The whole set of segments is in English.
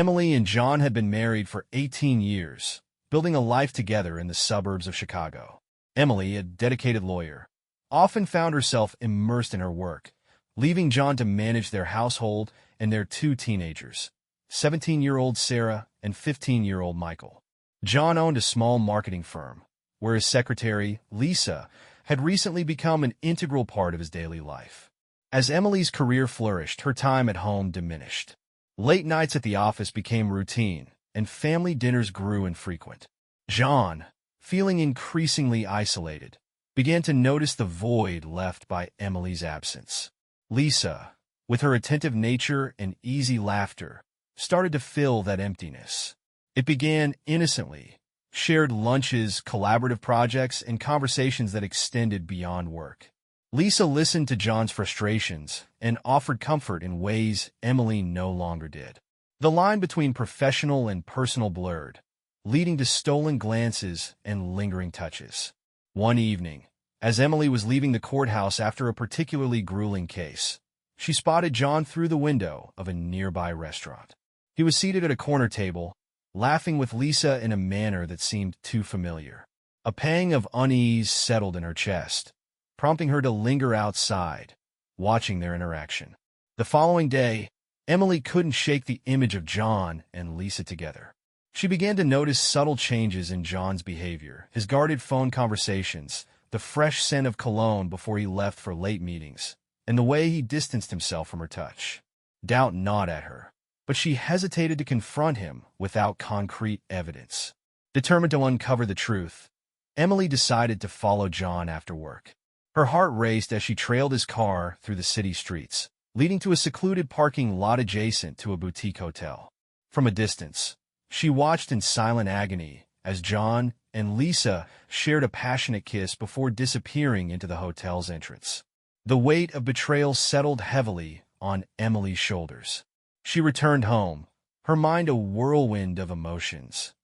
Emily and John had been married for 18 years, building a life together in the suburbs of Chicago. Emily, a dedicated lawyer, often found herself immersed in her work, leaving John to manage their household and their two teenagers, 17-year-old Sarah and 15-year-old Michael. John owned a small marketing firm, where his secretary, Lisa, had recently become an integral part of his daily life. As Emily's career flourished, her time at home diminished. Late nights at the office became routine, and family dinners grew infrequent. John, feeling increasingly isolated, began to notice the void left by Emily's absence. Lisa, with her attentive nature and easy laughter, started to fill that emptiness. It began innocently, shared lunches, collaborative projects, and conversations that extended beyond work. Lisa listened to John's frustrations and offered comfort in ways Emily no longer did. The line between professional and personal blurred, leading to stolen glances and lingering touches. One evening, as Emily was leaving the courthouse after a particularly grueling case, she spotted John through the window of a nearby restaurant. He was seated at a corner table, laughing with Lisa in a manner that seemed too familiar. A pang of unease settled in her chest, prompting her to linger outside, watching their interaction. The following day, Emily couldn't shake the image of John and Lisa together. She began to notice subtle changes in John's behavior, his guarded phone conversations, the fresh scent of cologne before he left for late meetings, and the way he distanced himself from her touch. Doubt gnawed at her, but she hesitated to confront him without concrete evidence. Determined to uncover the truth, Emily decided to follow John after work. Her heart raced as she trailed his car through the city streets, leading to a secluded parking lot adjacent to a boutique hotel. From a distance, she watched in silent agony as John and Lisa shared a passionate kiss before disappearing into the hotel's entrance. The weight of betrayal settled heavily on Emily's shoulders. She returned home, her mind a whirlwind of emotions: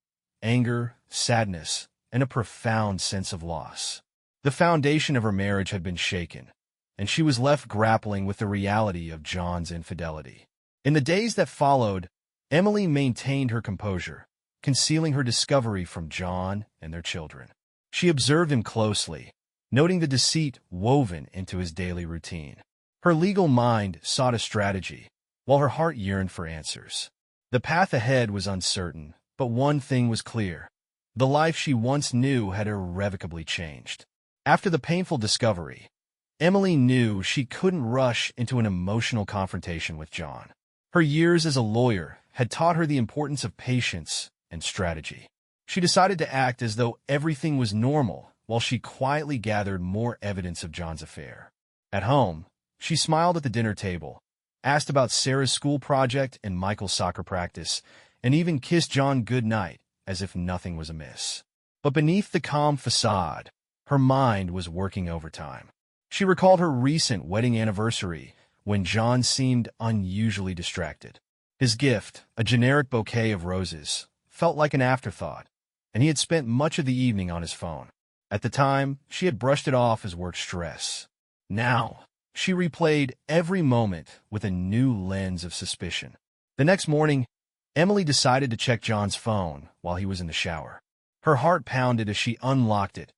anger, sadness, and a profound sense of loss. The foundation of her marriage had been shaken, and she was left grappling with the reality of John's infidelity. In the days that followed, Emily maintained her composure, concealing her discovery from John and their children. She observed him closely, noting the deceit woven into his daily routine. Her legal mind sought a strategy, while her heart yearned for answers. The path ahead was uncertain, but one thing was clear: the life she once knew had irrevocably changed. After the painful discovery, Emily knew she couldn't rush into an emotional confrontation with John. Her years as a lawyer had taught her the importance of patience and strategy. She decided to act as though everything was normal while she quietly gathered more evidence of John's affair. At home, she smiled at the dinner table, asked about Sarah's school project and Michael's soccer practice, and even kissed John goodnight as if nothing was amiss. But beneath the calm facade, her mind was working overtime. She recalled her recent wedding anniversary, when John seemed unusually distracted. His gift, a generic bouquet of roses, felt like an afterthought, and he had spent much of the evening on his phone. At the time, she had brushed it off as work stress. Now, she replayed every moment with a new lens of suspicion. The next morning, Emily decided to check John's phone while he was in the shower. Her heart pounded as she unlocked it,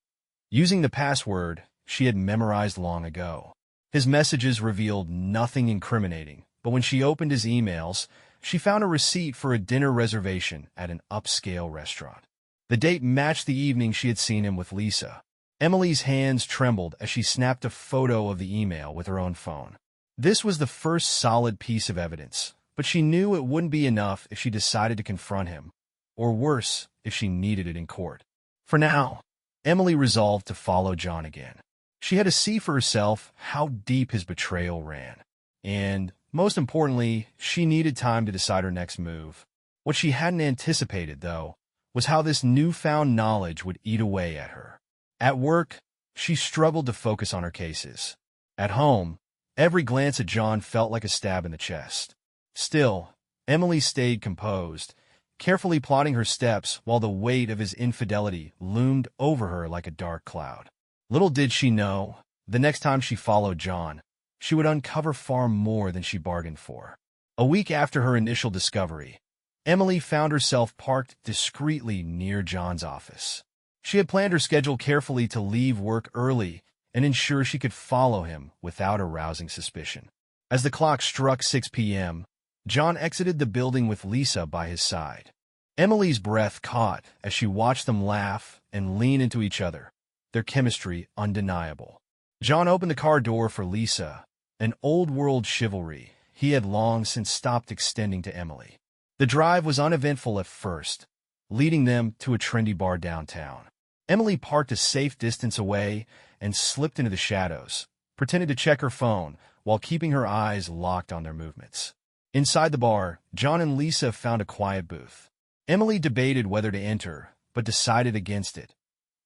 using the password she had memorized long ago. His messages revealed nothing incriminating, but when she opened his emails, she found a receipt for a dinner reservation at an upscale restaurant. The date matched the evening she had seen him with Lisa. Emily's hands trembled as she snapped a photo of the email with her own phone. This was the first solid piece of evidence, but she knew it wouldn't be enough if she decided to confront him, or worse, if she needed it in court. For now, Emily resolved to follow John again. She had to see for herself how deep his betrayal ran. And, most importantly, she needed time to decide her next move. What she hadn't anticipated, though, was how this newfound knowledge would eat away at her. At work, she struggled to focus on her cases. At home, every glance at John felt like a stab in the chest. Still, Emily stayed composed, carefully plotting her steps while the weight of his infidelity loomed over her like a dark cloud. Little did she know, the next time she followed John, she would uncover far more than she bargained for. A week after her initial discovery, Emily found herself parked discreetly near John's office. She had planned her schedule carefully to leave work early and ensure she could follow him without arousing suspicion. As the clock struck 6 p.m., John exited the building with Lisa by his side. Emily's breath caught as she watched them laugh and lean into each other, their chemistry undeniable. John opened the car door for Lisa, an old-world chivalry he had long since stopped extending to Emily. The drive was uneventful at first, leading them to a trendy bar downtown. Emily parked a safe distance away and slipped into the shadows, pretending to check her phone while keeping her eyes locked on their movements. Inside the bar, John and Lisa found a quiet booth. Emily debated whether to enter, but decided against it.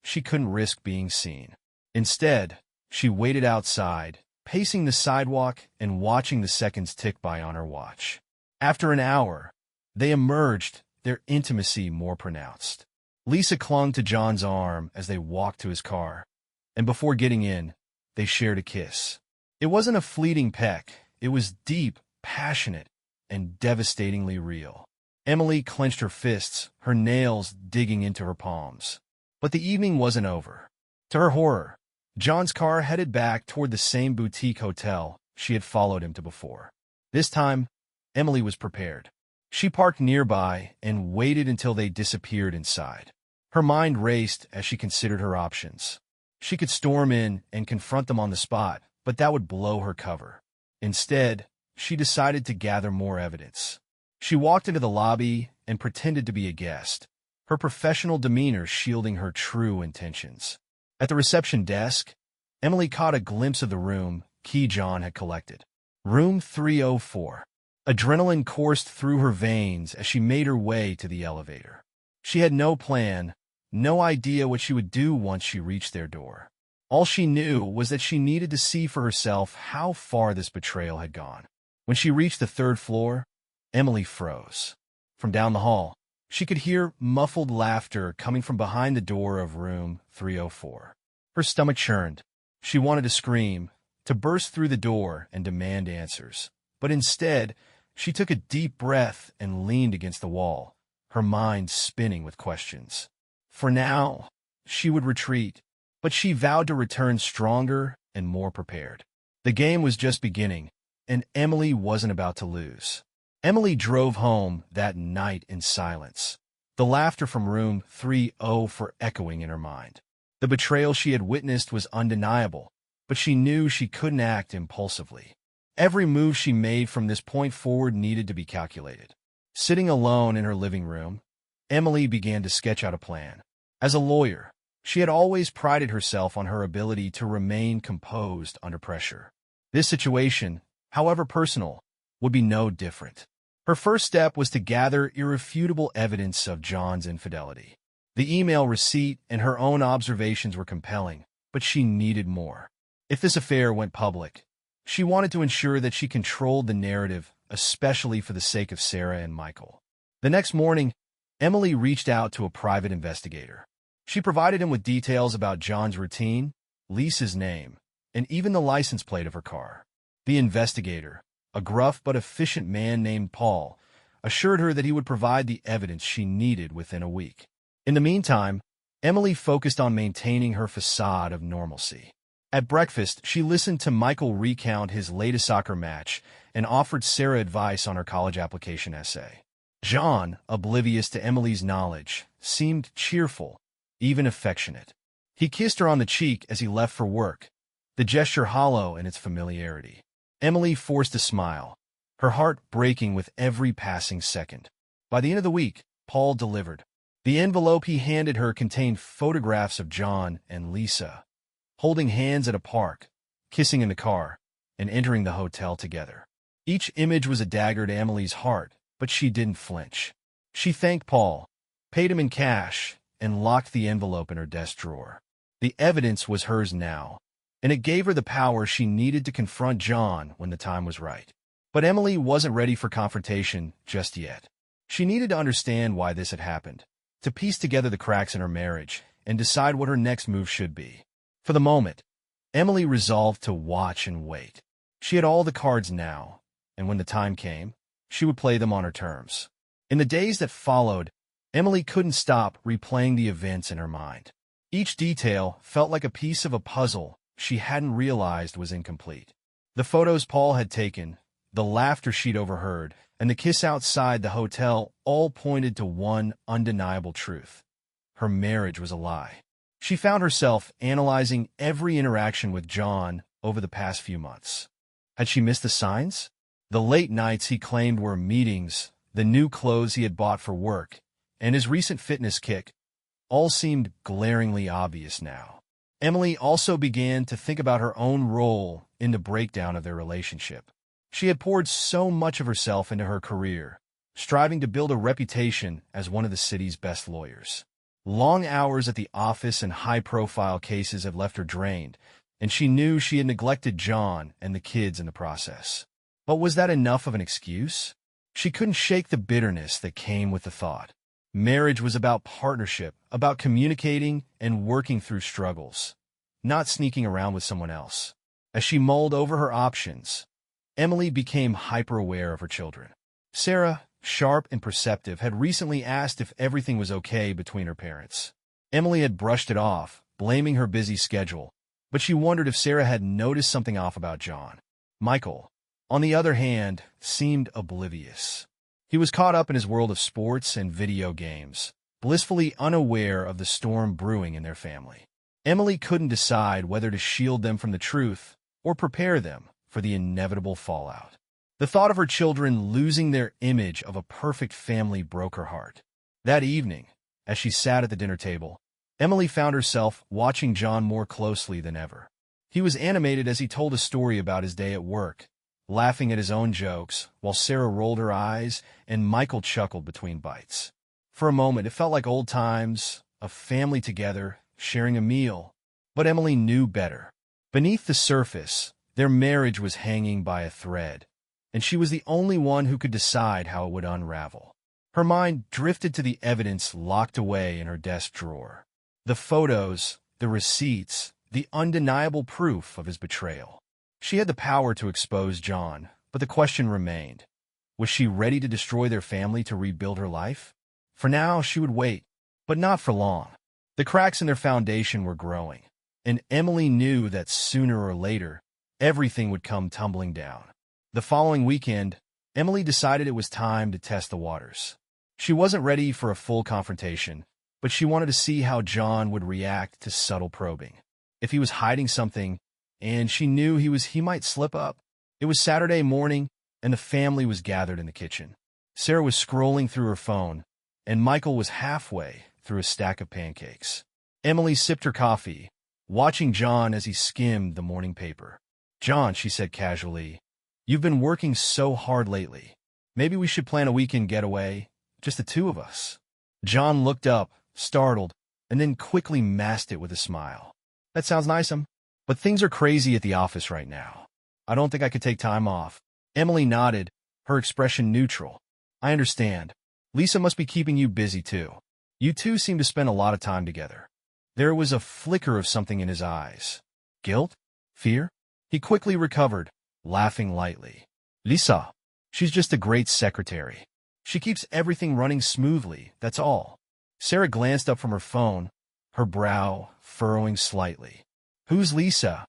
She couldn't risk being seen. Instead, she waited outside, pacing the sidewalk and watching the seconds tick by on her watch. After an hour, they emerged, their intimacy more pronounced. Lisa clung to John's arm as they walked to his car, and before getting in, they shared a kiss. It wasn't a fleeting peck, it was deep, passionate, and devastatingly real. Emily clenched her fists, her nails digging into her palms. But the evening wasn't over. To her horror, John's car headed back toward the same boutique hotel she had followed him to before. This time, Emily was prepared. She parked nearby and waited until they disappeared inside. Her mind raced as she considered her options. She could storm in and confront them on the spot, but that would blow her cover. Instead, she decided to gather more evidence. She walked into the lobby and pretended to be a guest, her professional demeanor shielding her true intentions. At the reception desk, Emily caught a glimpse of the room key John had collected. Room 304. Adrenaline coursed through her veins as she made her way to the elevator. She had no plan, no idea what she would do once she reached their door. All she knew was that she needed to see for herself how far this betrayal had gone. When she reached the third floor, Emily froze. From down the hall, she could hear muffled laughter coming from behind the door of room 304. Her stomach churned. She wanted to scream, to burst through the door and demand answers. But instead, she took a deep breath and leaned against the wall, her mind spinning with questions. For now, she would retreat, but she vowed to return stronger and more prepared. The game was just beginning, and Emily wasn't about to lose. Emily drove home that night in silence, the laughter from room 304 echoing in her mind. The betrayal she had witnessed was undeniable, but she knew she couldn't act impulsively. Every move she made from this point forward needed to be calculated. Sitting alone in her living room, Emily began to sketch out a plan. As a lawyer, she had always prided herself on her ability to remain composed under pressure. This situation, however personal, would be no different. Her first step was to gather irrefutable evidence of John's infidelity. The email receipt and her own observations were compelling, but she needed more. If this affair went public, she wanted to ensure that she controlled the narrative, especially for the sake of Sarah and Michael. The next morning, Emily reached out to a private investigator. She provided him with details about John's routine, Lisa's name, and even the license plate of her car. The investigator, a gruff but efficient man named Paul, assured her that he would provide the evidence she needed within a week. In the meantime, Emily focused on maintaining her facade of normalcy. At breakfast, she listened to Michael recount his latest soccer match and offered Sarah advice on her college application essay. John, oblivious to Emily's knowledge, seemed cheerful, even affectionate. He kissed her on the cheek as he left for work, the gesture hollow in its familiarity. Emily forced a smile, her heart breaking with every passing second. By the end of the week, Paul delivered. The envelope he handed her contained photographs of John and Lisa, holding hands at a park, kissing in the car, and entering the hotel together. Each image was a dagger to Emily's heart, but she didn't flinch. She thanked Paul, paid him in cash, and locked the envelope in her desk drawer. The evidence was hers now, and it gave her the power she needed to confront John when the time was right. But Emily wasn't ready for confrontation just yet. She needed to understand why this had happened, to piece together the cracks in her marriage, and decide what her next move should be. For the moment, Emily resolved to watch and wait. She had all the cards now, and when the time came, she would play them on her terms. In the days that followed, Emily couldn't stop replaying the events in her mind. Each detail felt like a piece of a puzzle she hadn't realized was incomplete. The photos Paul had taken, the laughter she'd overheard, and the kiss outside the hotel all pointed to one undeniable truth. Her marriage was a lie. She found herself analyzing every interaction with John over the past few months. Had she missed the signs? The late nights he claimed were meetings, the new clothes he had bought for work, and his recent fitness kick all seemed glaringly obvious now. Emily also began to think about her own role in the breakdown of their relationship. She had poured so much of herself into her career, striving to build a reputation as one of the city's best lawyers. Long hours at the office and high-profile cases had left her drained, and she knew she had neglected John and the kids in the process. But was that enough of an excuse? She couldn't shake the bitterness that came with the thought. Marriage was about partnership, about communicating and working through struggles, not sneaking around with someone else. As she mulled over her options, Emily became hyper-aware of her children. Sarah, sharp and perceptive, had recently asked if everything was okay between her parents. Emily had brushed it off, blaming her busy schedule, but she wondered if Sarah had noticed something off about John. Michael, on the other hand, seemed oblivious. He was caught up in his world of sports and video games, blissfully unaware of the storm brewing in their family. Emily couldn't decide whether to shield them from the truth or prepare them for the inevitable fallout. The thought of her children losing their image of a perfect family broke her heart. That evening, as she sat at the dinner table, Emily found herself watching John more closely than ever. He was animated as he told a story about his day at work, laughing at his own jokes, while Sarah rolled her eyes and Michael chuckled between bites. For a moment, it felt like old times, a family together, sharing a meal. But Emily knew better. Beneath the surface, their marriage was hanging by a thread, and she was the only one who could decide how it would unravel. Her mind drifted to the evidence locked away in her desk drawer. The photos, the receipts, the undeniable proof of his betrayal. She had the power to expose John, but the question remained. Was she ready to destroy their family to rebuild her life? For now, she would wait, but not for long. The cracks in their foundation were growing, and Emily knew that sooner or later, everything would come tumbling down. The following weekend, Emily decided it was time to test the waters. She wasn't ready for a full confrontation, but she wanted to see how John would react to subtle probing. If he was hiding something, and she knew he might slip up. It was Saturday morning, and the family was gathered in the kitchen. Sarah was scrolling through her phone, and Michael was halfway through a stack of pancakes. Emily sipped her coffee, watching John as he skimmed the morning paper. "John," she said casually, "you've been working so hard lately. Maybe we should plan a weekend getaway, just the two of us." John looked up, startled, and then quickly masked it with a smile. "That sounds nice, but things are crazy at the office right now. I don't think I could take time off." Emily nodded, her expression neutral. "I understand. Lisa must be keeping you busy too. You two seem to spend a lot of time together." There was a flicker of something in his eyes. Guilt? Fear? He quickly recovered, laughing lightly. "Lisa, she's just a great secretary. She keeps everything running smoothly, that's all." Sarah glanced up from her phone, her brow furrowing slightly. "Who's Lisa?"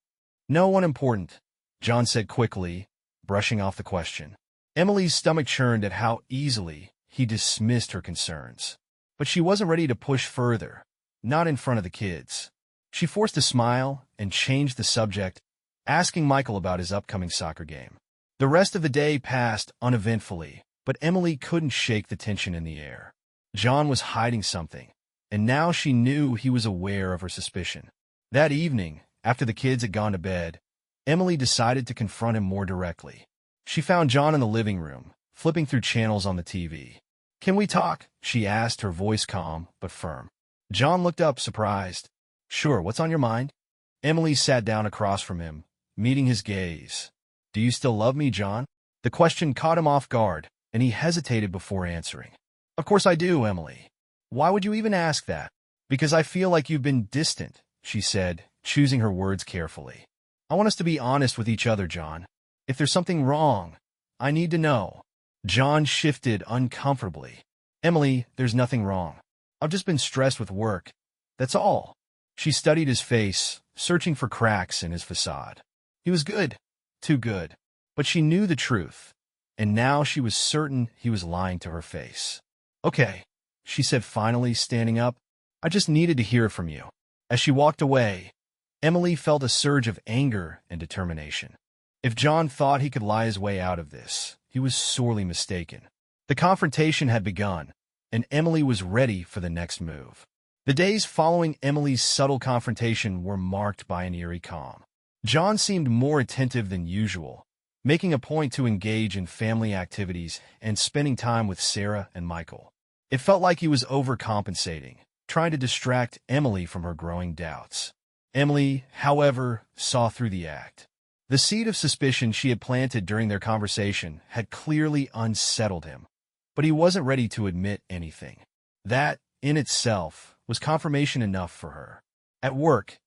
"No one important," John said quickly, brushing off the question. Emily's stomach churned at how easily he dismissed her concerns. But she wasn't ready to push further, not in front of the kids. She forced a smile and changed the subject, asking Michael about his upcoming soccer game. The rest of the day passed uneventfully, but Emily couldn't shake the tension in the air. John was hiding something, and now she knew he was aware of her suspicion. That evening, after the kids had gone to bed, Emily decided to confront him more directly. She found John in the living room, flipping through channels on the TV. "Can we talk?" she asked, her voice calm but firm. John looked up, surprised. "Sure, what's on your mind?" Emily sat down across from him, meeting his gaze. "Do you still love me, John?" The question caught him off guard, and he hesitated before answering. "Of course I do, Emily. Why would you even ask that?" "Because I feel like you've been distant," she said, choosing her words carefully. "I want us to be honest with each other, John. If there's something wrong, I need to know." John shifted uncomfortably. Emily, there's nothing wrong. I've just been stressed with work. That's all. She studied his face, searching for cracks in his facade. He was good. Too good. But she knew the truth, and now she was certain he was lying to her face. Okay, she said finally, standing up. I just needed to hear it from you. As she walked away, Emily felt a surge of anger and determination. If John thought he could lie his way out of this, he was sorely mistaken. The confrontation had begun, and Emily was ready for the next move. The days following Emily's subtle confrontation were marked by an eerie calm. John seemed more attentive than usual, making a point to engage in family activities and spending time with Sarah and Michael. It felt like he was overcompensating, trying to distract Emily from her growing doubts. Emily, however, saw through the act. The seed of suspicion she had planted during their conversation had clearly unsettled him, but he wasn't ready to admit anything. That, in itself, was confirmation enough for her. At work,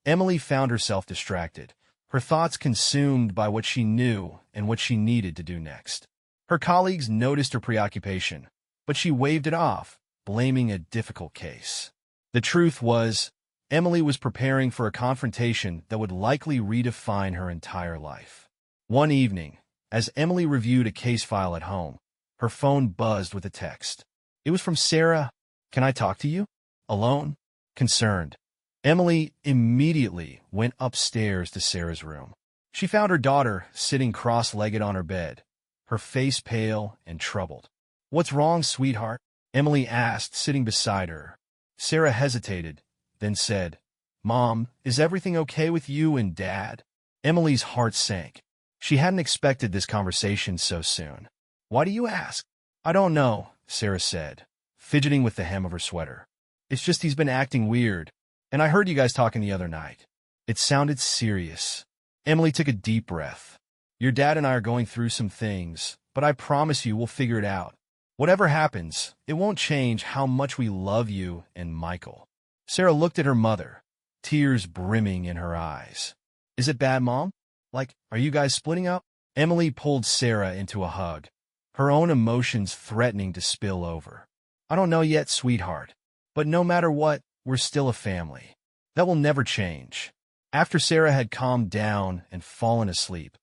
Emily found herself distracted, her thoughts consumed by what she knew and what she needed to do next. Her colleagues noticed her preoccupation, but she waved it off, blaming a difficult case. The truth was, Emily was preparing for a confrontation that would likely redefine her entire life. One evening, as Emily reviewed a case file at home, her phone buzzed with a text. It was from Sarah. Can I talk to you? Alone? Concerned. Emily immediately went upstairs to Sarah's room. She found her daughter sitting cross-legged on her bed, her face pale and troubled. What's wrong, sweetheart? Emily asked, sitting beside her. Sarah hesitated, then said, Mom, is everything okay with you and Dad? Emily's heart sank. She hadn't expected this conversation so soon. Why do you ask? I don't know, Sarah said, fidgeting with the hem of her sweater. It's just he's been acting weird, and I heard you guys talking the other night. It sounded serious. Emily took a deep breath. Your dad and I are going through some things, but I promise you we'll figure it out. Whatever happens, it won't change how much we love you and Michael. Sarah looked at her mother, tears brimming in her eyes. Is it bad, Mom? Like, are you guys splitting up? Emily pulled Sarah into a hug, her own emotions threatening to spill over. I don't know yet, sweetheart, but no matter what, we're still a family. That will never change. After Sarah had calmed down and fallen asleep,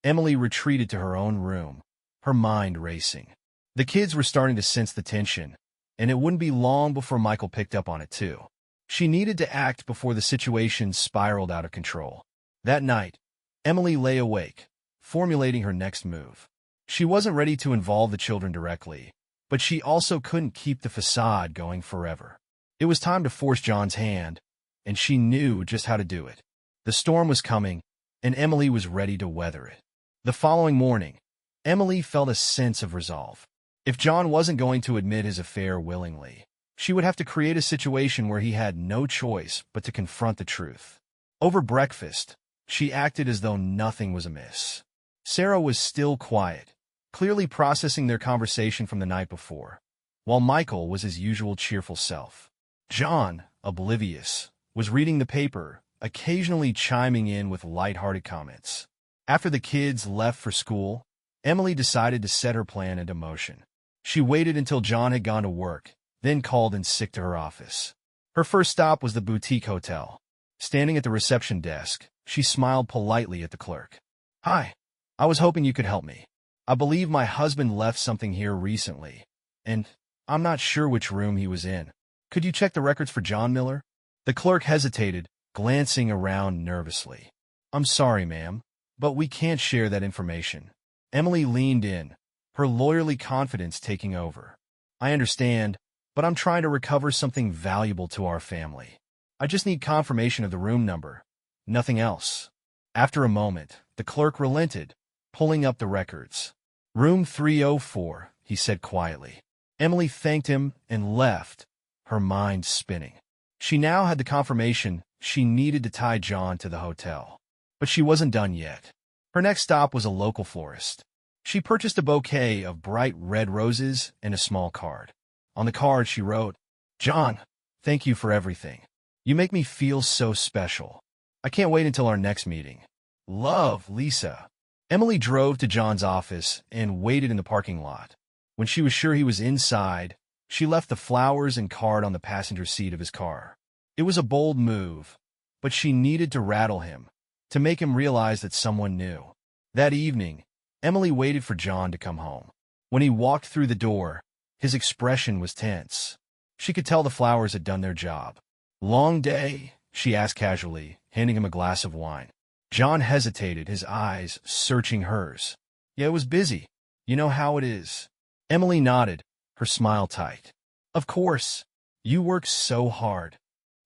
Emily retreated to her own room, her mind racing. The kids were starting to sense the tension, and it wouldn't be long before Michael picked up on it too. She needed to act before the situation spiraled out of control. That night, Emily lay awake, formulating her next move. She wasn't ready to involve the children directly, but she also couldn't keep the facade going forever. It was time to force John's hand, and she knew just how to do it. The storm was coming, and Emily was ready to weather it. The following morning, Emily felt a sense of resolve. If John wasn't going to admit his affair willingly, she would have to create a situation where he had no choice but to confront the truth. Over breakfast, she acted as though nothing was amiss. Sarah was still quiet, clearly processing their conversation from the night before, while Michael was his usual cheerful self. John, oblivious, was reading the paper, occasionally chiming in with lighthearted comments. After the kids left for school, Emily decided to set her plan into motion. She waited until John had gone to work, then called in sick to her office. Her first stop was the boutique hotel. Standing at the reception desk, she smiled politely at the clerk. Hi, I was hoping you could help me. I believe my husband left something here recently, and I'm not sure which room he was in. Could you check the records for John Miller? The clerk hesitated, glancing around nervously. I'm sorry, ma'am, but we can't share that information. Emily leaned in, her lawyerly confidence taking over. I understand, but I'm trying to recover something valuable to our family. I just need confirmation of the room number. Nothing else. After a moment, the clerk relented, pulling up the records. Room 304, he said quietly. Emily thanked him and left, her mind spinning. She now had the confirmation she needed to tie John to the hotel. But she wasn't done yet. Her next stop was a local florist. She purchased a bouquet of bright red roses and a small card. On the card she wrote, John, thank you for everything. You make me feel so special. I can't wait until our next meeting. Love, Lisa. Emily drove to John's office and waited in the parking lot. When she was sure he was inside, She left the flowers and card on the passenger seat of his car. It was a bold move, but she needed to rattle him, to make him realize that someone knew. That evening, Emily waited for John to come home. When he walked through the door, his expression was tense. She could tell the flowers had done their job. "Long day?" she asked casually, handing him a glass of wine. John hesitated, his eyes searching hers. "Yeah, it was busy. You know how it is." Emily nodded, her smile tight. "Of course. You work so hard."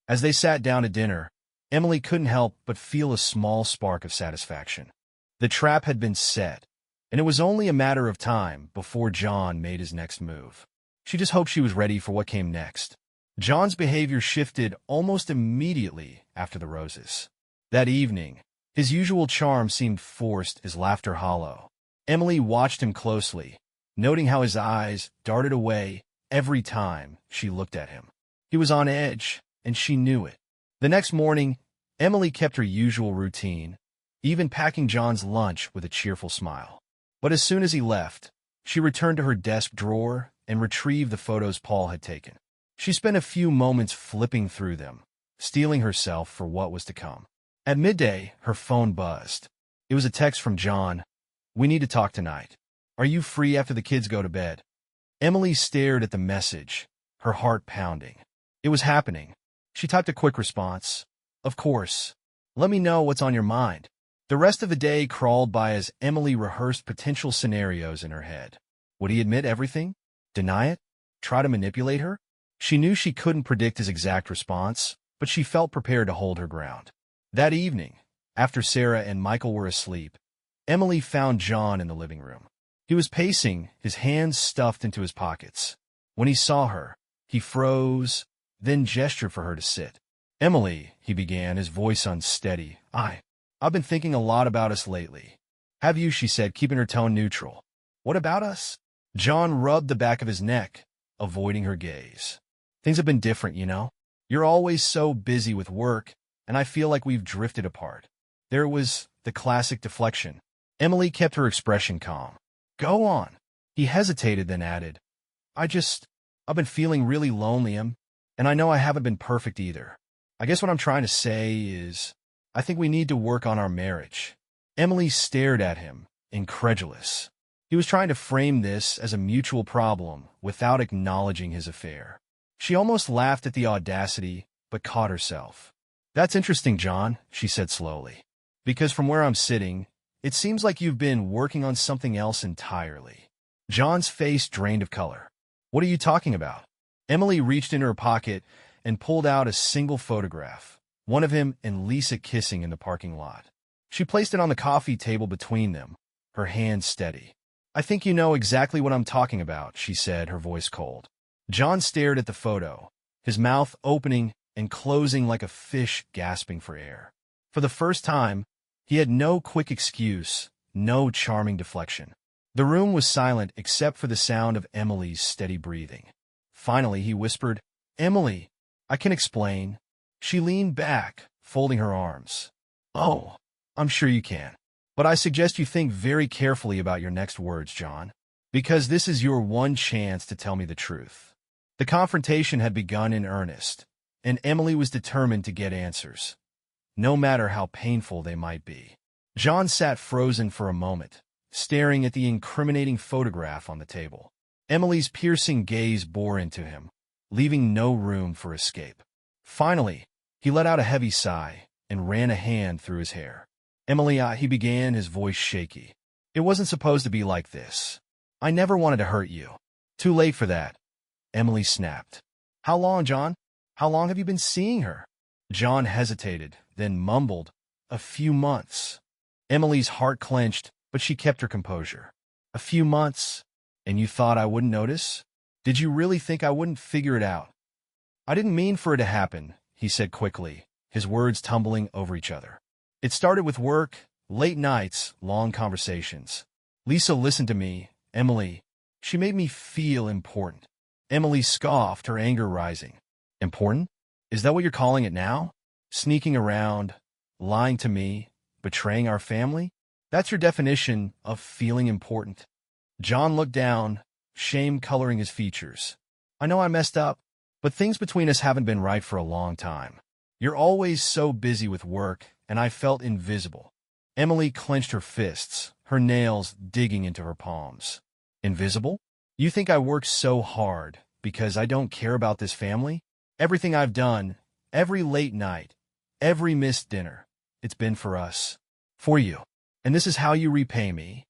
As they sat down to dinner, Emily couldn't help but feel a small spark of satisfaction. The trap had been set, and it was only a matter of time before John made his next move. She just hoped she was ready for what came next. John's behavior shifted almost immediately after the roses. That evening, his usual charm seemed forced, his laughter hollow. Emily watched him closely, noting how his eyes darted away every time she looked at him. He was on edge, and she knew it. The next morning, Emily kept her usual routine, even packing John's lunch with a cheerful smile. But as soon as he left, she returned to her desk drawer and retrieved the photos Paul had taken. She spent a few moments flipping through them, steeling herself for what was to come. At midday, her phone buzzed. It was a text from John. "We need to talk tonight. Are you free after the kids go to bed?" Emily stared at the message, her heart pounding. It was happening. She typed a quick response. "Of course. Let me know what's on your mind." The rest of the day crawled by as Emily rehearsed potential scenarios in her head. Would he admit everything? Deny it? Try to manipulate her? She knew she couldn't predict his exact response, but she felt prepared to hold her ground. That evening, after Sarah and Michael were asleep, Emily found John in the living room. He was pacing, his hands stuffed into his pockets. When he saw her, he froze, then gestured for her to sit. "Emily," he began, his voice unsteady. I've been thinking a lot about us lately." "Have you?" she said, keeping her tone neutral. "What about us?" John rubbed the back of his neck, avoiding her gaze. "Things have been different, you know. You're always so busy with work, and I feel like we've drifted apart." There was the classic deflection. Emily kept her expression calm. "Go on." He hesitated, then added, I've been feeling really lonely, and I know I haven't been perfect either. I guess what I'm trying to say is, I think we need to work on our marriage." Emily stared at him, incredulous. He was trying to frame this as a mutual problem without acknowledging his affair. She almost laughed at the audacity, but caught herself. "That's interesting, John," she said slowly. "Because from where I'm sitting, it seems like you've been working on something else entirely." John's face drained of color. "What are you talking about?" Emily reached into her pocket and pulled out a single photograph, one of him and Lisa kissing in the parking lot. She placed it on the coffee table between them, her hand steady. "I think you know exactly what I'm talking about," she said, her voice cold. John stared at the photo, his mouth opening and closing like a fish gasping for air. For the first time, he had no quick excuse, no charming deflection. The room was silent except for the sound of Emily's steady breathing. Finally, he whispered, "Emily, I can explain." She leaned back, folding her arms. "Oh, I'm sure you can. But I suggest you think very carefully about your next words, John, because this is your one chance to tell me the truth." The confrontation had begun in earnest, and Emily was determined to get answers, no matter how painful they might be. John sat frozen for a moment, staring at the incriminating photograph on the table. Emily's piercing gaze bore into him, leaving no room for escape. Finally, he let out a heavy sigh and ran a hand through his hair. "Emily, he began, his voice shaky. "It wasn't supposed to be like this. I never wanted to hurt you." "Too late for that," Emily snapped. "How long, John? How long have you been seeing her?" John hesitated, then mumbled, "A few months." Emily's heart clenched, but she kept her composure. "A few months? And you thought I wouldn't notice? Did you really think I wouldn't figure it out?" "I didn't mean for it to happen," he said quickly, his words tumbling over each other. "It started with work, late nights, long conversations. Lisa listened to me, Emily. She made me feel important." Emily scoffed, her anger rising. "Important? Is that what you're calling it now? Sneaking around, lying to me, betraying our family? That's your definition of feeling important?" John looked down, shame coloring his features. I know I messed up, but things between us haven't been right for a long time. You're always so busy with work, and I felt invisible. Emily clenched her fists, her nails digging into her palms. Invisible? You think I work so hard because I don't care about this family? Everything I've done, every late night, every missed dinner, it's been for us. For you. And this is how you repay me?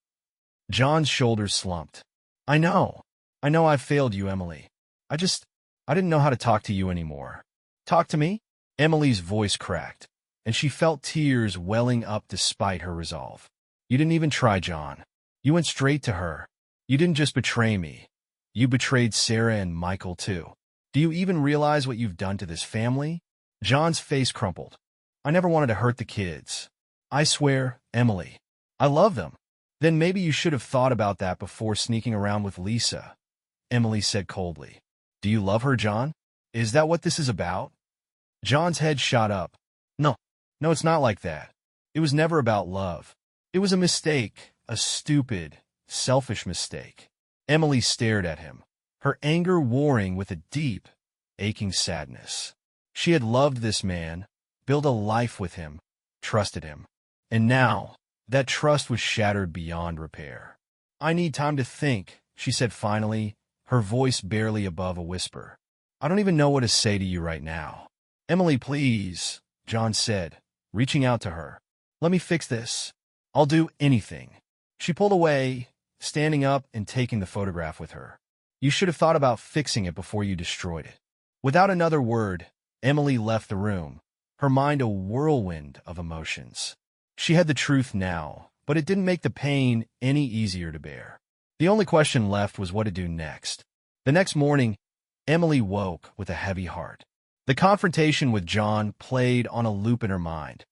John's shoulders slumped. I know. I know I've failed you, Emily. I didn't know how to talk to you anymore. Talk to me? Emily's voice cracked, and she felt tears welling up despite her resolve. You didn't even try, John. You went straight to her. You didn't just betray me. You betrayed Sarah and Michael, too. Do you even realize what you've done to this family? John's face crumpled. I never wanted to hurt the kids. I swear, Emily. I love them. Then maybe you should have thought about that before sneaking around with Lisa, Emily said coldly. Do you love her, John? Is that what this is about? John's head shot up. No, it's not like that. It was never about love. It was a mistake, a stupid, selfish mistake. Emily stared at him, her anger warring with a deep, aching sadness. She had loved this man, built a life with him, trusted him. And now, that trust was shattered beyond repair. I need time to think, she said finally, her voice barely above a whisper. I don't even know what to say to you right now. Emily, please, John said, reaching out to her. Let me fix this. I'll do anything. She pulled away, standing up and taking the photograph with her. You should have thought about fixing it before you destroyed it. Without another word, Emily left the room, her mind a whirlwind of emotions. She had the truth now, but it didn't make the pain any easier to bear. The only question left was what to do next. The next morning, Emily woke with a heavy heart. The confrontation with John played on a loop in her mind,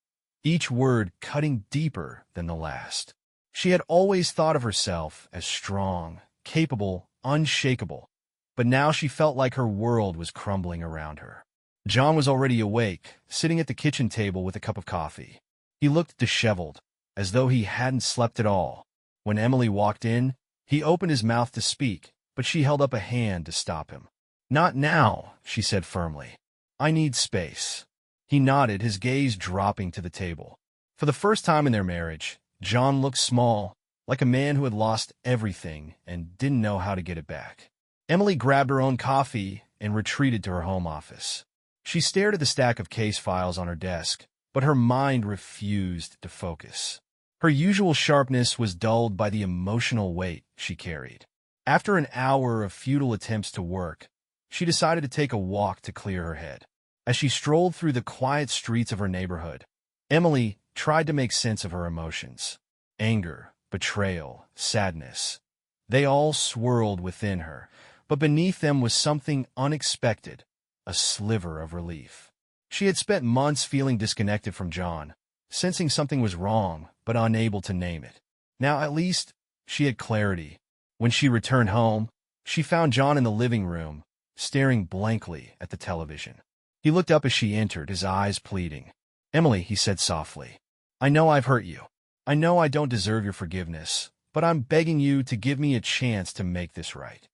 each word cutting deeper than the last. She had always thought of herself as strong, capable, unshakable, but now she felt like her world was crumbling around her. John was already awake, sitting at the kitchen table with a cup of coffee. He looked disheveled, as though he hadn't slept at all. When Emily walked in, he opened his mouth to speak, but she held up a hand to stop him. Not now, she said firmly. I need space. He nodded, his gaze dropping to the table. For the first time in their marriage, John looked small, like a man who had lost everything and didn't know how to get it back. Emily grabbed her own coffee and retreated to her home office. She stared at the stack of case files on her desk, but her mind refused to focus. Her usual sharpness was dulled by the emotional weight she carried. After an hour of futile attempts to work, she decided to take a walk to clear her head. As she strolled through the quiet streets of her neighborhood, Emily tried to make sense of her emotions. Anger, betrayal, sadness. They all swirled within her, but beneath them was something unexpected, a sliver of relief. She had spent months feeling disconnected from John, sensing something was wrong, but unable to name it. Now, at least, she had clarity. When she returned home, she found John in the living room, staring blankly at the television. He looked up as she entered, his eyes pleading. Emily, he said softly, I know I've hurt you. I know I don't deserve your forgiveness, but I'm begging you to give me a chance to make this right.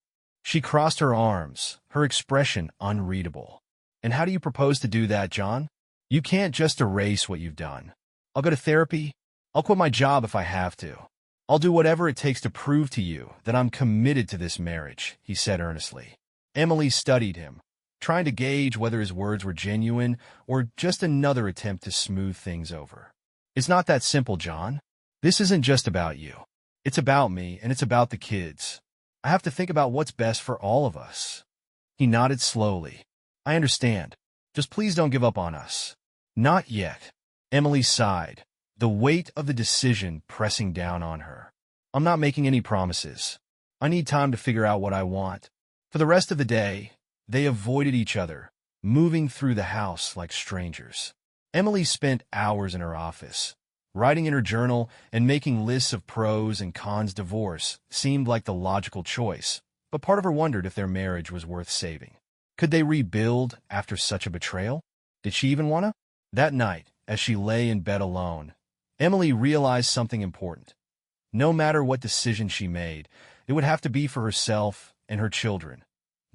She crossed her arms, her expression unreadable. And how do you propose to do that, John? You can't just erase what you've done. I'll go to therapy. I'll quit my job if I have to. I'll do whatever it takes to prove to you that I'm committed to this marriage, he said earnestly. Emily studied him, trying to gauge whether his words were genuine or just another attempt to smooth things over. It's not that simple, John. This isn't just about you. It's about me, and it's about the kids. I have to think about what's best for all of us. He nodded slowly. I understand. Just please don't give up on us. Not yet. Emily sighed, the weight of the decision pressing down on her. I'm not making any promises. I need time to figure out what I want. For the rest of the day, they avoided each other, moving through the house like strangers. Emily spent hours in her office. Writing in her journal and making lists of pros and cons. Divorce seemed like the logical choice, but part of her wondered if their marriage was worth saving. Could they rebuild after such a betrayal? Did she even want to? That night, as she lay in bed alone, Emily realized something important. No matter what decision she made, it would have to be for herself and her children,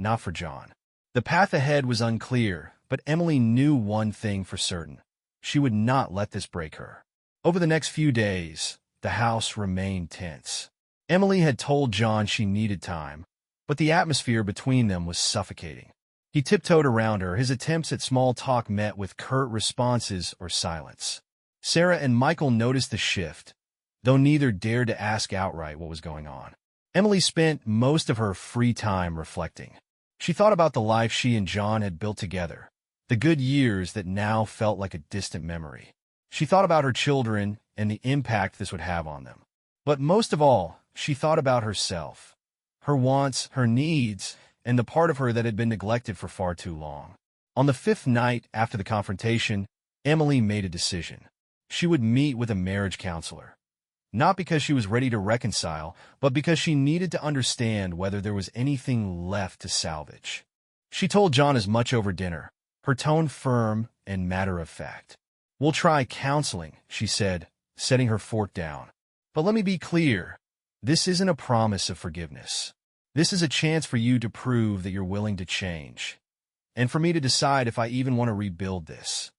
not for John. The path ahead was unclear, but Emily knew one thing for certain. She would not let this break her. Over the next few days, the house remained tense. Emily had told John she needed time, but the atmosphere between them was suffocating. He tiptoed around her, his attempts at small talk met with curt responses or silence. Sarah and Michael noticed the shift, though neither dared to ask outright what was going on. Emily spent most of her free time reflecting. She thought about the life she and John had built together, the good years that now felt like a distant memory. She thought about her children and the impact this would have on them. But most of all, she thought about herself, her wants, her needs, and the part of her that had been neglected for far too long. On the 5th night after the confrontation, Emily made a decision. She would meet with a marriage counselor. Not because she was ready to reconcile, but because she needed to understand whether there was anything left to salvage. She told John as much over dinner, her tone firm and matter-of-fact. "We'll try counseling," she said, setting her fork down. "But let me be clear, this isn't a promise of forgiveness. This is a chance for you to prove that you're willing to change, and for me to decide if I even want to rebuild this."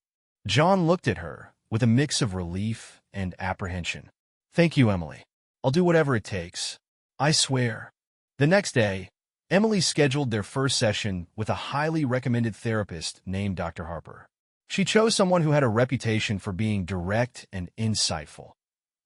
John looked at her with a mix of relief and apprehension. "Thank you, Emily. I'll do whatever it takes. I swear." The next day, Emily scheduled their first session with a highly recommended therapist named Dr. Harper. She chose someone who had a reputation for being direct and insightful,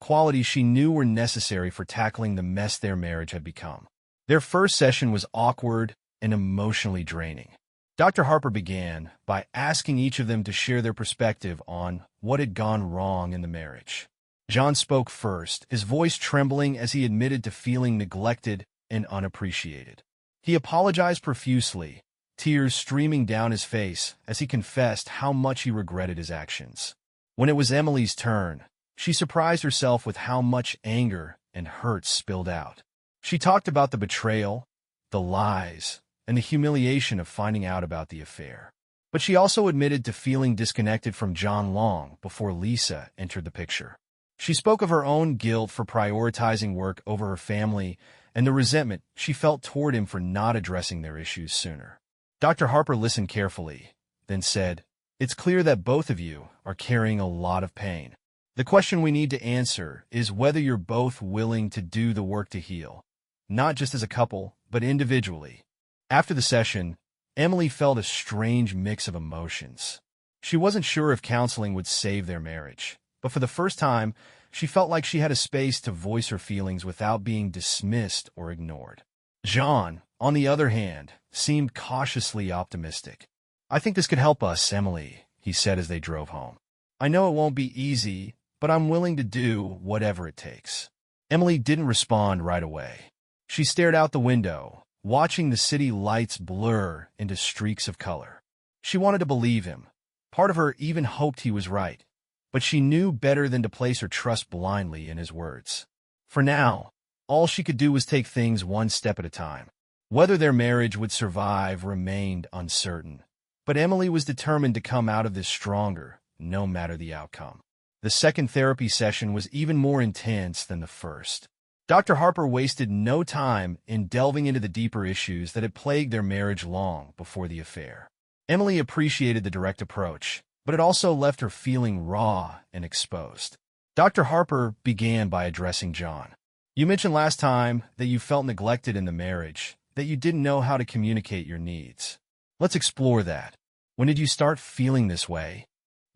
qualities she knew were necessary for tackling the mess their marriage had become. Their first session was awkward and emotionally draining. Dr. Harper began by asking each of them to share their perspective on what had gone wrong in the marriage. John spoke first, his voice trembling as he admitted to feeling neglected and unappreciated. He apologized profusely, tears streaming down his face as he confessed how much he regretted his actions. When it was Emily's turn, she surprised herself with how much anger and hurt spilled out. She talked about the betrayal, the lies, and the humiliation of finding out about the affair. But she also admitted to feeling disconnected from John long before Lisa entered the picture. She spoke of her own guilt for prioritizing work over her family and the resentment she felt toward him for not addressing their issues sooner. Dr. Harper listened carefully, then said, "It's clear that both of you are carrying a lot of pain. The question we need to answer is whether you're both willing to do the work to heal, not just as a couple, but individually." After the session, Emily felt a strange mix of emotions. She wasn't sure if counseling would save their marriage, but for the first time, she felt like she had a space to voice her feelings without being dismissed or ignored. John, on the other hand, seemed cautiously optimistic. "I think this could help us, Emily," he said as they drove home. "I know it won't be easy, but I'm willing to do whatever it takes." Emily didn't respond right away. She stared out the window, watching the city lights blur into streaks of color. She wanted to believe him. Part of her even hoped he was right, but she knew better than to place her trust blindly in his words. For now, all she could do was take things one step at a time. Whether their marriage would survive remained uncertain, but Emily was determined to come out of this stronger, no matter the outcome. The second therapy session was even more intense than the first. Dr. Harper wasted no time in delving into the deeper issues that had plagued their marriage long before the affair. Emily appreciated the direct approach, but it also left her feeling raw and exposed. Dr. Harper began by addressing John. "You mentioned last time that you felt neglected in the marriage, that you didn't know how to communicate your needs. Let's explore that. When did you start feeling this way?"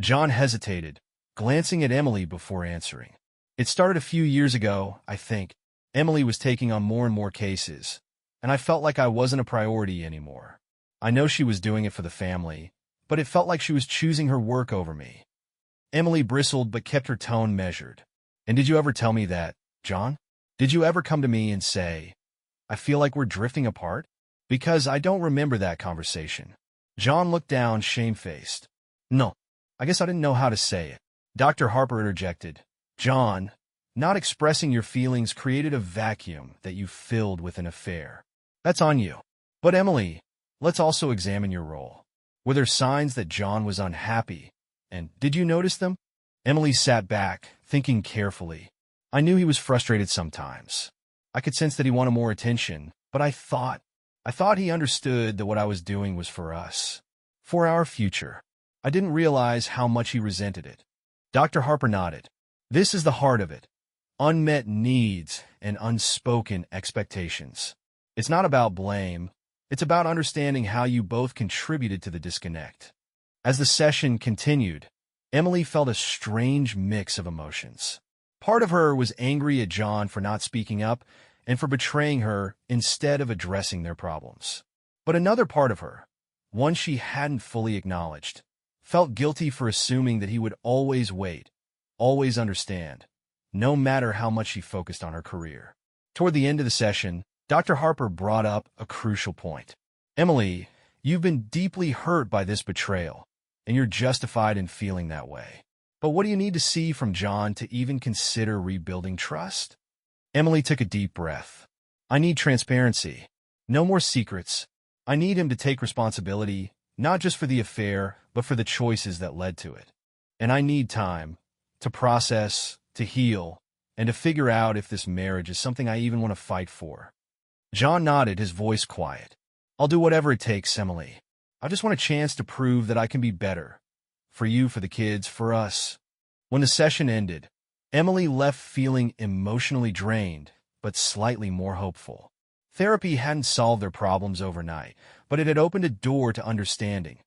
John hesitated, glancing at Emily before answering. "It started a few years ago, I think. Emily was taking on more and more cases, and I felt like I wasn't a priority anymore. I know she was doing it for the family, but it felt like she was choosing her work over me." Emily bristled but kept her tone measured. "And did you ever tell me that, John? Did you ever come to me and say, 'I feel like we're drifting apart'? Because I don't remember that conversation." John looked down, shamefaced. "No, I guess I didn't know how to say it." Dr. Harper interjected. "John, not expressing your feelings created a vacuum that you filled with an affair. That's on you. But Emily, let's also examine your role. Were there signs that John was unhappy? And did you notice them?" Emily sat back, thinking carefully. "I knew he was frustrated sometimes. I could sense that he wanted more attention, but I thought I thought he understood that what I was doing was for us, for our future. I didn't realize how much he resented it. Dr. Harper nodded. This is the heart of it. Unmet needs and unspoken expectations. It's not about blame. It's about understanding how you both contributed to the disconnect. As the session continued, Emily felt a strange mix of emotions. Part of her was angry at John for not speaking up and for betraying her instead of addressing their problems. But another part of her, one she hadn't fully acknowledged, felt guilty for assuming that he would always wait, always understand, no matter how much she focused on her career. Toward the end of the session, Dr. Harper brought up a crucial point. Emily, you've been deeply hurt by this betrayal, and you're justified in feeling that way. But what do you need to see from John to even consider rebuilding trust? Emily took a deep breath. I need transparency. No more secrets. I need him to take responsibility, not just for the affair, but for the choices that led to it. And I need time to process, to heal, and to figure out if this marriage is something I even want to fight for. John nodded, his voice quiet. I'll do whatever it takes, Emily. I just want a chance to prove that I can be better. For you, for the kids, for us. When the session ended, Emily left feeling emotionally drained, but slightly more hopeful. Therapy hadn't solved their problems overnight, but it had opened a door to understanding,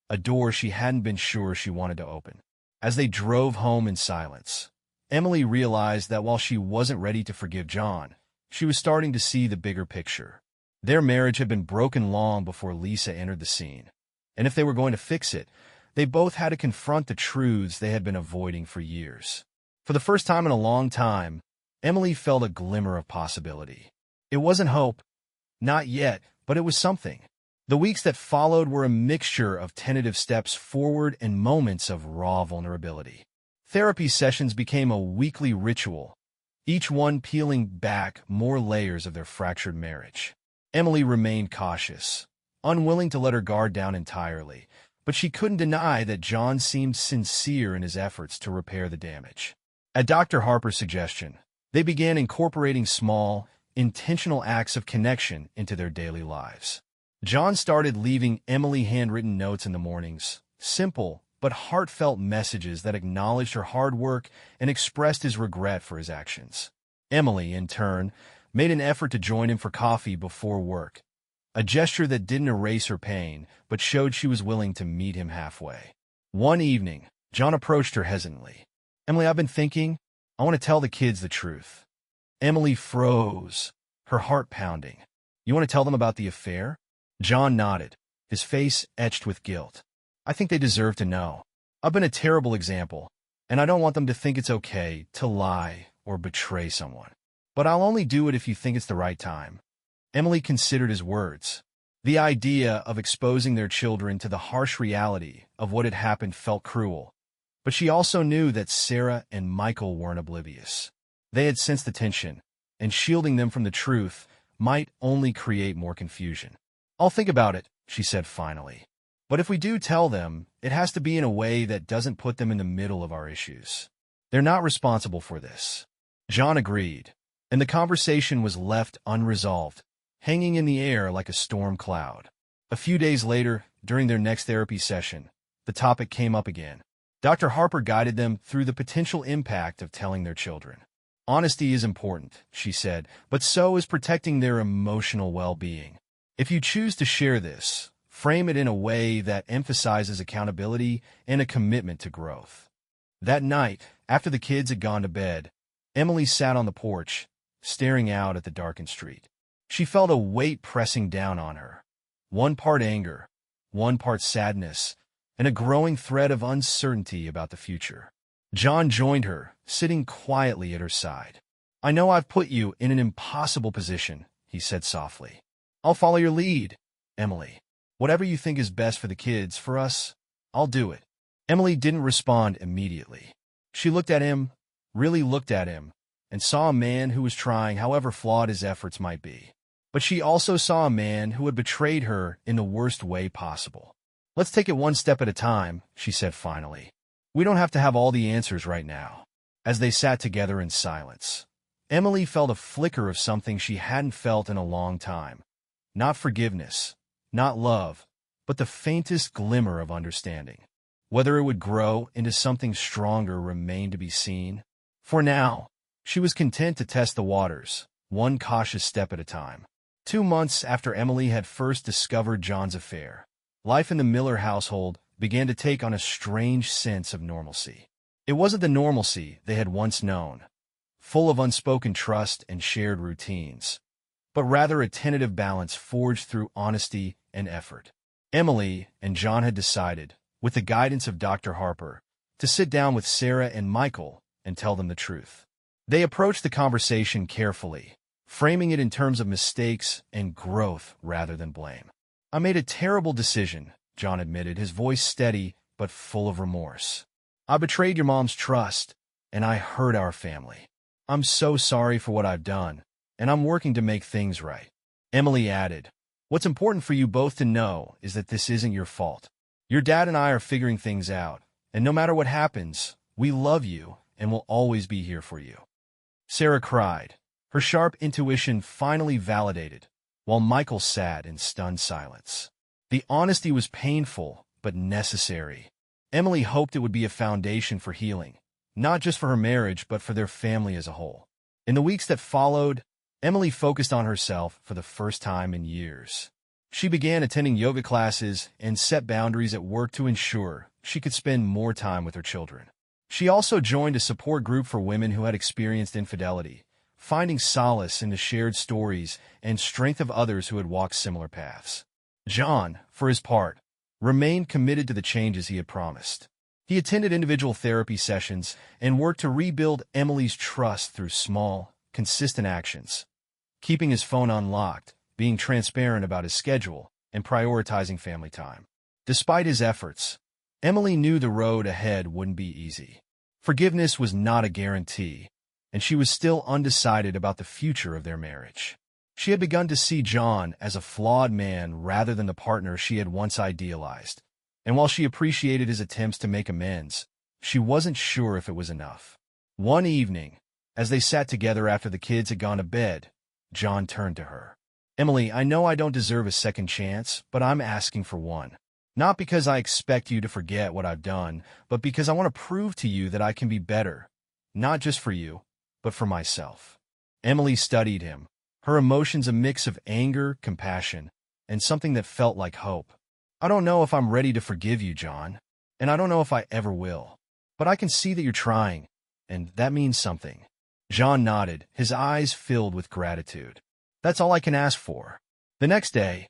a door she hadn't been sure she wanted to open. As they drove home in silence, Emily realized that while she wasn't ready to forgive John, she was starting to see the bigger picture. Their marriage had been broken long before Lisa entered the scene, and if they were going to fix it, they both had to confront the truths they had been avoiding for years. For the first time in a long time, Emily felt a glimmer of possibility. It wasn't hope, not yet, but it was something. The weeks that followed were a mixture of tentative steps forward and moments of raw vulnerability. Therapy sessions became a weekly ritual, each one peeling back more layers of their fractured marriage. Emily remained cautious, unwilling to let her guard down entirely, but she couldn't deny that John seemed sincere in his efforts to repair the damage. At Dr. Harper's suggestion, they began incorporating small, intentional acts of connection into their daily lives. John started leaving Emily handwritten notes in the mornings, simple but heartfelt messages that acknowledged her hard work and expressed his regret for his actions. Emily, in turn, made an effort to join him for coffee before work, a gesture that didn't erase her pain, but showed she was willing to meet him halfway. One evening, John approached her hesitantly. Emily, I've been thinking. I want to tell the kids the truth. Emily froze, her heart pounding. You want to tell them about the affair? John nodded, his face etched with guilt. I think they deserve to know. I've been a terrible example, and I don't want them to think it's okay to lie or betray someone. But I'll only do it if you think it's the right time. Emily considered his words. The idea of exposing their children to the harsh reality of what had happened felt cruel. But she also knew that Sarah and Michael weren't oblivious. They had sensed the tension, and shielding them from the truth might only create more confusion. I'll think about it, she said finally. But if we do tell them, it has to be in a way that doesn't put them in the middle of our issues. They're not responsible for this. John agreed, and the conversation was left unresolved, hanging in the air like a storm cloud. A few days later, during their next therapy session, the topic came up again. Dr. Harper guided them through the potential impact of telling their children. Honesty is important, she said, but so is protecting their emotional well-being. If you choose to share this, frame it in a way that emphasizes accountability and a commitment to growth. That night, after the kids had gone to bed, Emily sat on the porch, staring out at the darkened street. She felt a weight pressing down on her. One part anger, one part sadness, and a growing thread of uncertainty about the future. John joined her, sitting quietly at her side. I know I've put you in an impossible position, he said softly. I'll follow your lead, Emily. Whatever you think is best for the kids, for us, I'll do it. Emily didn't respond immediately. She looked at him, really looked at him, and saw a man who was trying, however flawed his efforts might be. But she also saw a man who had betrayed her in the worst way possible. Let's take it one step at a time, she said finally. We don't have to have all the answers right now. As they sat together in silence, Emily felt a flicker of something she hadn't felt in a long time. Not forgiveness, not love, but the faintest glimmer of understanding. Whether it would grow into something stronger remained to be seen. For now, she was content to test the waters, one cautious step at a time. 2 months after Emily had first discovered John's affair, life in the Miller household began to take on a strange sense of normalcy. It wasn't the normalcy they had once known, full of unspoken trust and shared routines, but rather a tentative balance forged through honesty and effort. Emily and John had decided, with the guidance of Dr. Harper, to sit down with Sarah and Michael and tell them the truth. They approached the conversation carefully, framing it in terms of mistakes and growth rather than blame. "I made a terrible decision," John admitted, his voice steady but full of remorse. "I betrayed your mom's trust, and I hurt our family. I'm so sorry for what I've done, and I'm working to make things right." Emily added, "What's important for you both to know is that this isn't your fault. Your dad and I are figuring things out, and no matter what happens, we love you and will always be here for you." Sarah cried, her sharp intuition finally validated, while Michael sat in stunned silence. The honesty was painful, but necessary. Emily hoped it would be a foundation for healing, not just for her marriage, but for their family as a whole. In the weeks that followed, Emily focused on herself for the first time in years. She began attending yoga classes and set boundaries at work to ensure she could spend more time with her children. She also joined a support group for women who had experienced infidelity, finding solace in the shared stories and strength of others who had walked similar paths. John, for his part, remained committed to the changes he had promised. He attended individual therapy sessions and worked to rebuild Emily's trust through small, consistent actions, keeping his phone unlocked, being transparent about his schedule, and prioritizing family time. Despite his efforts, Emily knew the road ahead wouldn't be easy. Forgiveness was not a guarantee, and she was still undecided about the future of their marriage. She had begun to see John as a flawed man rather than the partner she had once idealized, and while she appreciated his attempts to make amends, she wasn't sure if it was enough. One evening, as they sat together after the kids had gone to bed, John turned to her. "Emily, I know I don't deserve a second chance, but I'm asking for one. Not because I expect you to forget what I've done, but because I want to prove to you that I can be better, not just for you, but for myself." Emily studied him, her emotions a mix of anger, compassion, and something that felt like hope. "I don't know if I'm ready to forgive you, John, and I don't know if I ever will. But I can see that you're trying, and that means something." John nodded, his eyes filled with gratitude. "That's all I can ask for." The next day,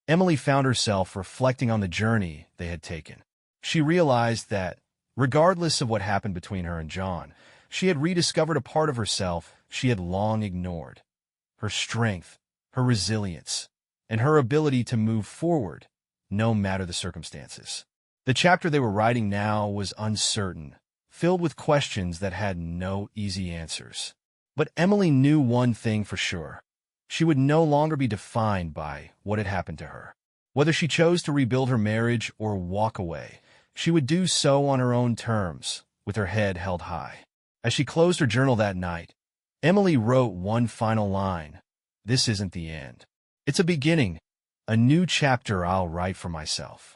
Emily found herself reflecting on the journey they had taken. She realized that, regardless of what happened between her and John, she had rediscovered a part of herself she had long ignored. Her strength, her resilience, and her ability to move forward, no matter the circumstances. The chapter they were writing now was uncertain, filled with questions that had no easy answers. But Emily knew one thing for sure. She would no longer be defined by what had happened to her. Whether she chose to rebuild her marriage or walk away, she would do so on her own terms, with her head held high. As she closed her journal that night, Emily wrote one final line. "This isn't the end. It's a beginning, a new chapter I'll write for myself."